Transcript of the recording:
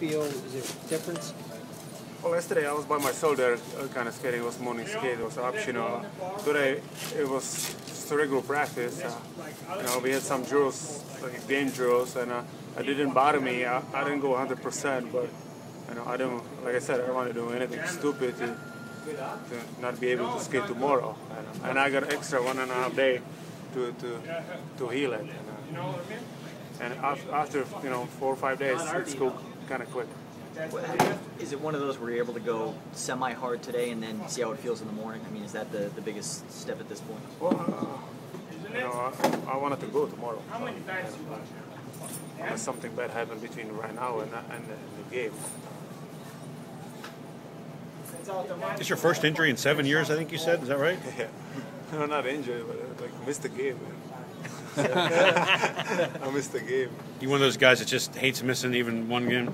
feel? Is there a difference? Well, yesterday I was by myself there, kind of skating. It was morning skate. It was optional. Today it was just a regular practice. We had some drills, like game drills, and it didn't bother me. I didn't go 100%, but I don't. Like I said, I don't want to do anything stupid to not be able to skate tomorrow. And I got extra 1.5 days to heal it. And after 4 or 5 days, it's go kind of quick. Is it one of those where you're able to go semi-hard today and then see how it feels in the morning? I mean, is that the biggest step at this point? Well, I wanted to go tomorrow. Unless something bad happened between right now and the game. It's your first injury in 7 years, I think you said. Is that right? Yeah. No, not injured, but missed the game, man. I missed the game. You one of those guys that just hates missing even one game?